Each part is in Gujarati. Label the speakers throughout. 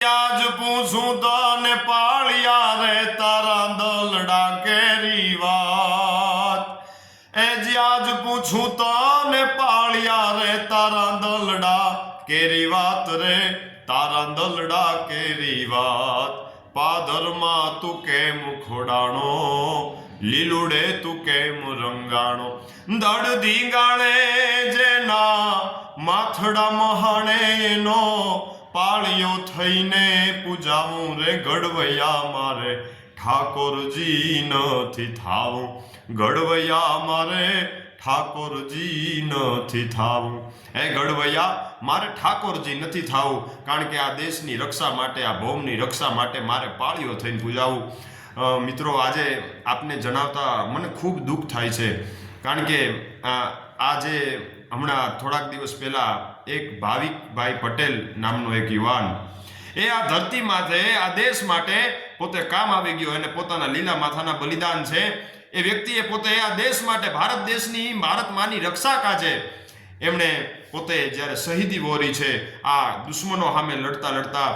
Speaker 1: આજ પૂછું તને પાળિયા રે તારા દલડા કેરી વાત એ આજ પૂછું તને પાળિયા રે તારા દલડા કેરી વાત રે તારા દલડા કેરી વાત પાદરમાં તું કેમ ખોડાણો લીલુડે તું કેમ રંગાણો દડદી ગાણે જેના માથડા મહાણે નો પાળિયો થઈને પૂજાવું રે ગડવૈયા મારે ઠાકોરજી નથી થાવું ગડવૈયા મારે ઠાકોરજી નથી થાવું એ ગડવૈયા મારે ઠાકોરજી નથી થાવું કારણ કે આ દેશની રક્ષા માટે આ ભૌમની રક્ષા માટે મારે પાળિયો થઈને પૂજાવું મિત્રો આજે આપને જણાવતા મને ખૂબ દુઃખ થાય છે કારણ કે આજે હમણાં થોડાક દિવસ પહેલા એક ભાવિકભાઈ પટેલ નામનો એક યુવાન એ આ ધરતી માથે આ દેશ માટે પોતે કામ આવી ગયો અને પોતાના લીલા માથાના બલિદાન છે એ વ્યક્તિએ પોતે આ દેશ માટે ભારત દેશની ભારત માની રક્ષા કાજે એમણે પોતે જ્યારે શહીદી વોરી છે આ દુશ્મનો સામે લડતા લડતા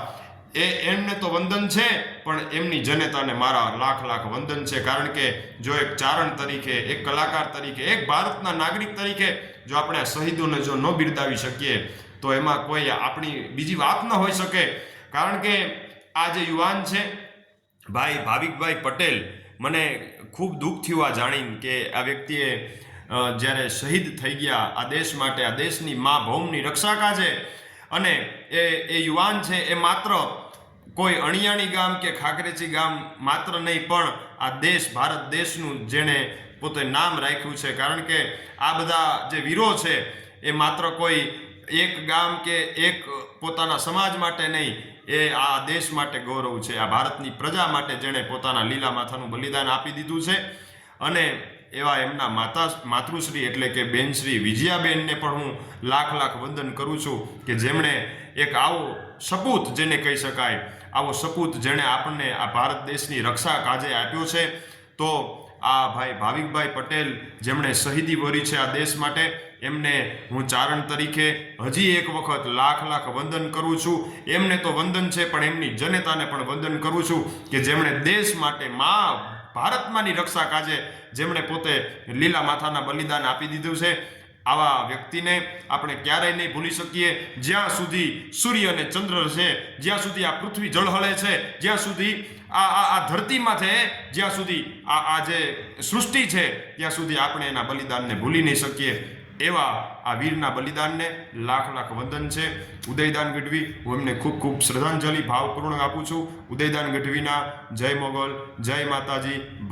Speaker 1: એમને તો વંદન છે પણ એમની જનતાને મારા લાખ લાખ વંદન છે કારણ કે જો એક ચારણ તરીકે એક કલાકાર તરીકે એક ભારતના નાગરિક તરીકે જો આપણે આ શહીદોને જો ન બિરદાવી શકીએ તો એમાં કોઈ આપણી બીજી વાત ન હોઈ શકે કારણ કે આ જે યુવાન છે ભાઈ ભાવિકભાઈ પટેલ મને ખૂબ દુઃખ થયું આ જાણીને કે આ વ્યક્તિએ જ્યારે શહીદ થઈ ગયા આ દેશ માટે આ દેશની મા ભૌમની રક્ષા કાજે અને એ યુવાન છે એ માત્ર કોઈ અણિયાણી ગામ કે ખાકરેચી ગામ માત્ર નહીં પણ આ દેશ ભારત દેશનું જેણે પોતે નામ રાખ્યું છે કારણ કે આ બધા જે વીરો છે એ માત્ર કોઈ એક ગામ કે એક પોતાના સમાજ માટે નહીં એ આ દેશ માટે ગૌરવ છે આ ભારતની પ્રજા માટે જેણે પોતાના લીલા માથાનું બલિદાન આપી દીધું છે અને એવા એમના માતૃશ્રી એટલે કે બેનશ્રી વિજયાબેનને પણ હું લાખ લાખ વંદન કરું છું કે જેમણે એક આવો સપૂત જેને કહી શકાય આવો સપૂત જેણે આપણને આ ભારત દેશની રક્ષા કાજે આપ્યો છે તો આ ભાઈ ભાવિકભાઈ પટેલ જેમણે શહીદી વરી છે આ દેશ માટે એમને હું ચારણ તરીકે હજી એક વખત લાખ લાખ વંદન કરું છું એમને તો વંદન છે પણ એમની જનતાને પણ વંદન કરું છું કે જેમણે દેશ માટે ભારતમાંની રક્ષા કાજે જેમણે પોતે લીલા માથાના બલિદાન આપી દીધું છે આવા વ્યક્તિને આપણે ક્યારેય નહીં ભૂલી શકીએ જ્યાં સુધી સૂર્ય અને ચંદ્ર છે જ્યાં સુધી આ પૃથ્વી જળહળે છે જ્યાં સુધી આ ધરતીમાં છે જ્યાં સુધી આ જે સૃષ્ટિ છે ત્યાં સુધી આપણે એના બલિદાનને ભૂલી નહીં શકીએ એવા આ વીરના બલિદાનને લાખ લાખ વંદન છે ઉદયદાન ગઢવી હું એમને ખૂબ ખૂબ શ્રદ્ધાંજલિ ભાવપૂર્વક આપું છું ઉદયદાન ગઢવીના જય મોગલ જય માતાજી